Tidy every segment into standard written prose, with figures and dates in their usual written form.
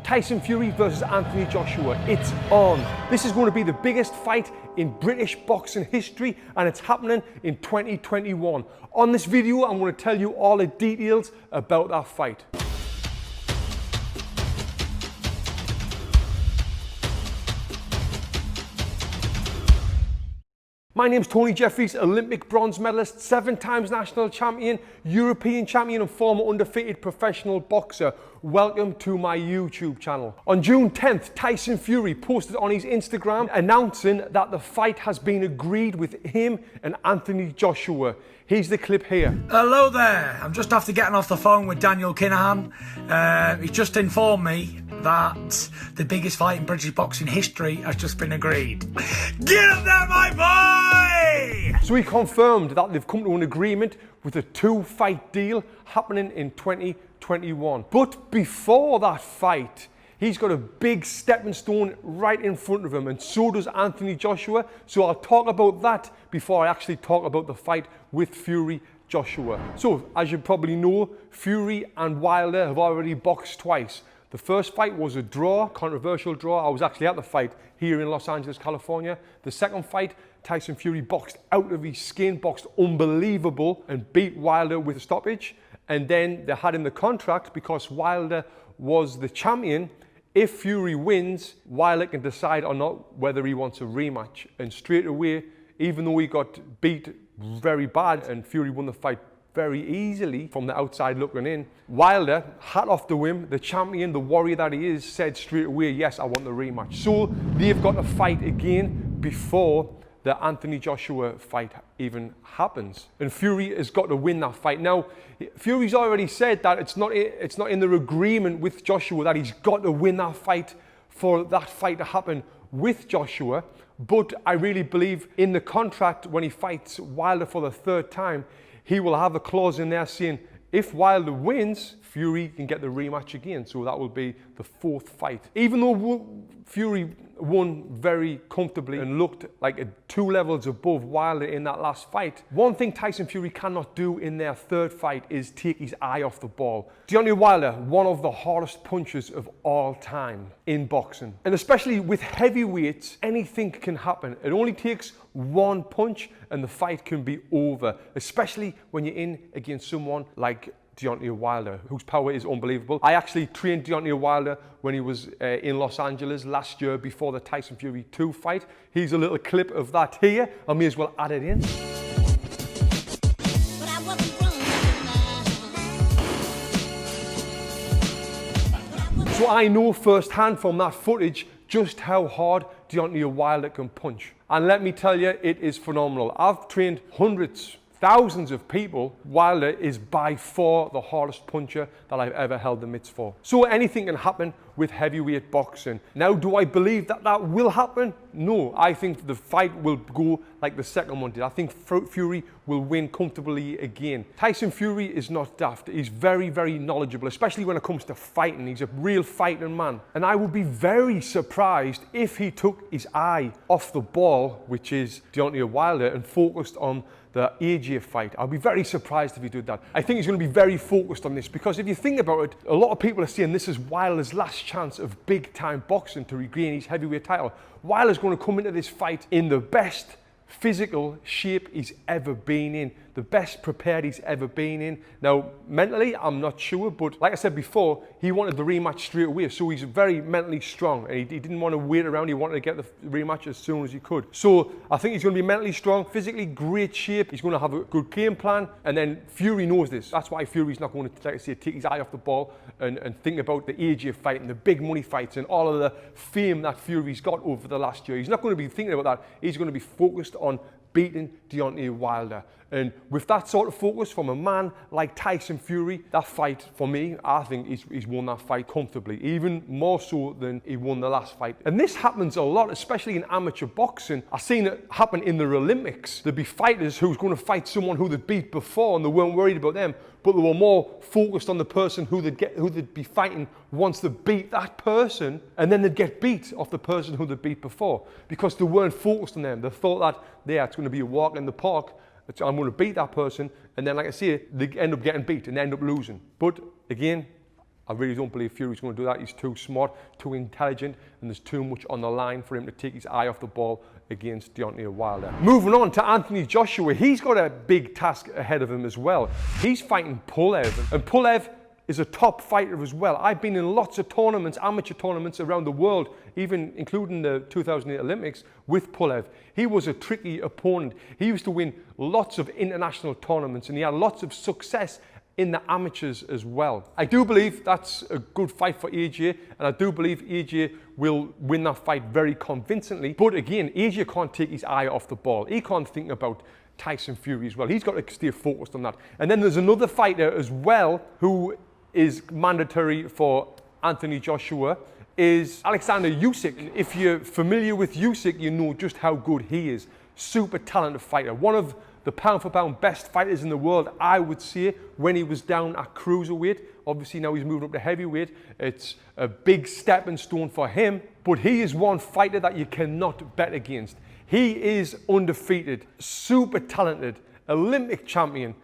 Tyson Fury versus Anthony Joshua. It's on. This is going to be the biggest fight in British boxing history, and it's happening in 2021. On this video, I'm going to tell you all the details about that fight. My name's Tony Jeffries, Olympic bronze medalist, 7 times national champion, European champion and former undefeated professional boxer. Welcome to my YouTube channel. On June 10th, Tyson Fury posted on his Instagram announcing that the fight has been agreed with him and Anthony Joshua. Here's the clip here. Hello there. I'm just after getting off the phone with Daniel Kinahan. He's just informed me that the biggest fight in British boxing history has just been agreed. Get up there, my boy! So he confirmed that they've come to an agreement with a 2-fight deal happening in 2021. But before that fight, he's got a big stepping stone right in front of him, and so does Anthony Joshua. So I'll talk about that before I actually talk about the fight with Fury Joshua. So, as you probably know, Fury and Wilder have already boxed twice. The first fight was a draw, controversial draw. I was actually at the fight here in Los Angeles, California. The second fight, Tyson Fury boxed out of his skin, boxed unbelievable, and beat Wilder with a stoppage. And then they had in the contract, because Wilder was the champion, if Fury wins, Wilder can decide or not whether he wants a rematch. And straight away, even though he got beat very bad and Fury won the fight very easily from the outside looking in, Wilder, hat off to him, the champion, the warrior that he is, said straight away, yes, I want the rematch. So they've got to fight again before the Anthony Joshua fight even happens. And Fury has got to win that fight. Now, Fury's already said that it's not in their agreement with Joshua that he's got to win that fight for that fight to happen with Joshua. But I really believe in the contract, when he fights Wilder for the 3rd time, he will have a clause in there saying if Wilder wins, Fury can get the rematch again. So that will be the 4th fight. Even though Fury won very comfortably and looked like 2 levels above Wilder in that last fight, one thing Tyson Fury cannot do in their 3rd fight is take his eye off the ball. Deontay Wilder, one of the hardest punchers of all time in boxing. And especially with heavyweights, anything can happen. It only takes one punch and the fight can be over, especially when you're in against someone like Deontay Wilder, whose power is unbelievable. I actually trained Deontay Wilder when he was in Los Angeles last year before the Tyson Fury 2 fight. Here's a little clip of that here. I may as well add it in. So I know firsthand from that footage just how hard Deontay Wilder can punch. And let me tell you, it is phenomenal. I've trained hundreds, thousands of people. Wilder is by far the hardest puncher that I've ever held the mitts for. So anything can happen with heavyweight boxing. Now, do I believe that that will happen? No, I think the fight will go like the second one did. I think Fury will win comfortably again. Tyson Fury is not daft. He's very, very knowledgeable, especially when it comes to fighting. He's a real fighting man. And I would be very surprised if he took his eye off the ball, which is Deontay Wilder, and focused on the AJ fight. I'll be very surprised if he did that. I think he's going to be very focused on this, because if you think about it, a lot of people are saying this is Wilder's last chance of big-time boxing to regain his heavyweight title. Wilder's going to come into this fight in the best physical shape he's ever been in, the best prepared he's ever been in. Now, mentally, I'm not sure, but like I said before, he wanted the rematch straight away, so he's very mentally strong, and he didn't want to wait around. He wanted to get the rematch as soon as he could. So I think he's going to be mentally strong, physically great shape. He's going to have a good game plan, and then Fury knows this. That's why Fury's not going to, like I say, take his eye off the ball and think about the AJ fight and the big money fights and all of the fame that Fury's got over the last year. He's not going to be thinking about that. He's going to be focused on beating Deontay Wilder. And with that sort of focus from a man like Tyson Fury, that fight, for me, I think he's won that fight comfortably, even more so than he won the last fight. And this happens a lot, especially in amateur boxing. I've seen it happen in the Olympics. There'd be fighters who's going to fight someone who they'd beat before, and they weren't worried about them, but they were more focused on the person who they'd be fighting once they beat that person, and then they'd get beat off the person who they beat before, because they weren't focused on them. They thought that, yeah, it's going to be a walk in the park. I'm going to beat that person, and then, like I say, they end up getting beat and end up losing. But again, I really don't believe Fury's going to do that. He's too smart, too intelligent, and there's too much on the line for him to take his eye off the ball against Deontay Wilder. Moving on to Anthony Joshua, he's got a big task ahead of him as well. He's fighting Pulev, and Pulev is a top fighter as well. I've been in lots of tournaments, amateur tournaments around the world, even including the 2008 Olympics with Pulev. He was a tricky opponent. He used to win lots of international tournaments and he had lots of success in the amateurs as well. I do believe that's a good fight for AJ, and I do believe AJ will win that fight very convincingly. But again, AJ can't take his eye off the ball. He can't think about Tyson Fury as well. He's got to stay focused on that. And then there's another fighter as well who is mandatory for Anthony Joshua, is Alexander Usyk. If you're familiar with Usyk, you know just how good he is. Super talented fighter. One of the pound for pound best fighters in the world, I would say, when he was down at cruiserweight. Obviously now he's moved up to heavyweight. It's a big stepping stone for him, but he is one fighter that you cannot bet against. He is undefeated, super talented, Olympic champion,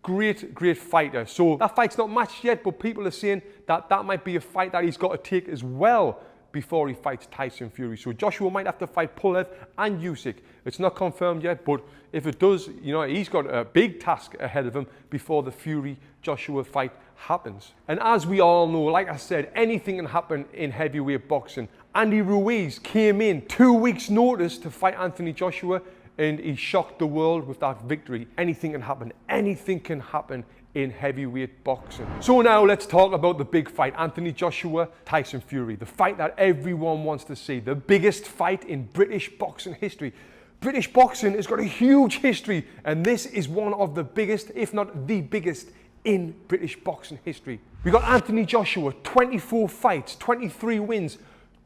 great fighter. So that fight's not matched yet, but people are saying that that might be a fight that he's got to take as well before he fights Tyson Fury. So Joshua might have to fight Pulev and Usyk. It's not confirmed yet, but if it does, you know, he's got a big task ahead of him before the Fury-Joshua fight happens. And as we all know, like I said, anything can happen in heavyweight boxing. Andy Ruiz came in 2 weeks' notice to fight Anthony Joshua, and he shocked the world with that victory. Anything can happen. Anything can happen in heavyweight boxing. So now let's talk about the big fight, Anthony Joshua, Tyson Fury, the fight that everyone wants to see, the biggest fight in British boxing history. British boxing has got a huge history, and this is one of the biggest, if not the biggest, in British boxing history. We got Anthony Joshua, 24 fights, 23 wins,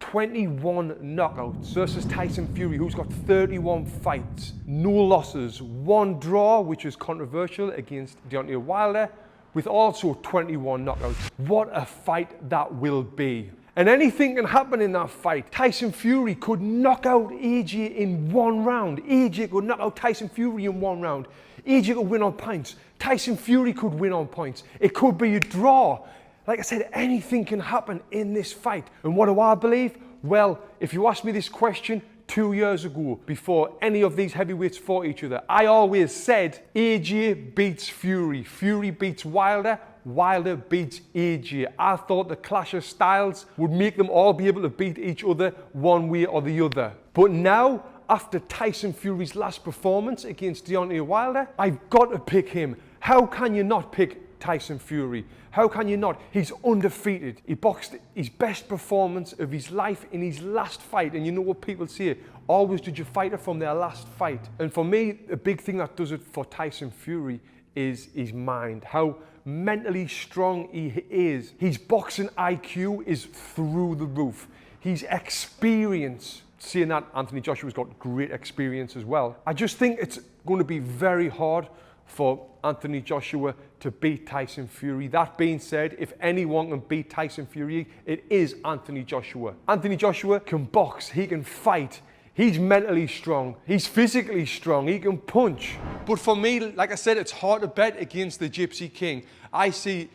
21 knockouts versus Tyson Fury, who's got 31 fights, no losses, 1 draw, which is controversial, against Deontay Wilder, with also 21 knockouts. What a fight that will be. And anything can happen in that fight. Tyson Fury could knock out AJ in 1 round. AJ could knock out Tyson Fury in 1 round. AJ could win on points. Tyson Fury could win on points. It could be a draw. Like I said, anything can happen in this fight. And what do I believe? Well, if you asked me this question 2 years ago, before any of these heavyweights fought each other, I always said AJ beats Fury, Fury beats Wilder, Wilder beats AJ. I thought the clash of styles would make them all be able to beat each other one way or the other. But now, after Tyson Fury's last performance against Deontay Wilder, I've got to pick him. How can you not pick Tyson Fury? How can you not? He's undefeated. He boxed his best performance of his life in his last fight. And you know what people say? Always judge a fighter from their last fight. And for me, a big thing that does it for Tyson Fury is his mind. How mentally strong he is. His boxing IQ is through the roof. His experience. Seeing that Anthony Joshua's got great experience as well. I just think it's going to be very hard for Anthony Joshua to beat Tyson Fury. That being said, if anyone can beat Tyson Fury, it is Anthony Joshua. Anthony Joshua can box, he can fight, he's mentally strong, he's physically strong, he can punch. But for me, like I said, it's hard to bet against the Gypsy King. I see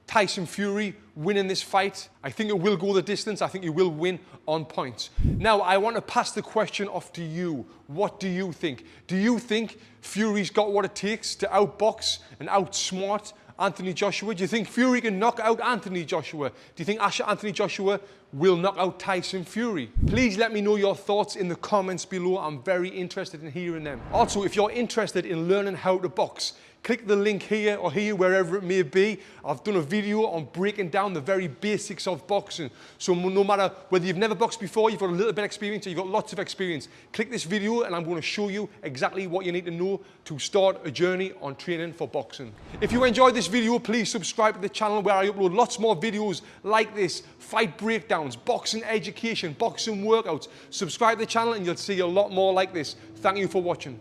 Tyson Fury winning this fight. I think it will go the distance. I think he will win on points. Now, I want to pass the question off to you. What do you think? Do you think Fury's got what it takes to outbox and outsmart Anthony Joshua? Do you think Fury can knock out Anthony Joshua? Do you think Anthony Joshua will knock out Tyson Fury? Please let me know your thoughts in the comments below. I'm very interested in hearing them. Also, if you're interested in learning how to box, click the link here or here, wherever it may be. I've done a video on breaking down the very basics of boxing. So no matter whether you've never boxed before, you've got a little bit of experience, or you've got lots of experience, click this video and I'm going to show you exactly what you need to know to start a journey on training for boxing. If you enjoyed this video, please subscribe to the channel where I upload lots more videos like this, fight breakdowns, boxing education, boxing workouts. Subscribe to the channel and you'll see a lot more like this. Thank you for watching.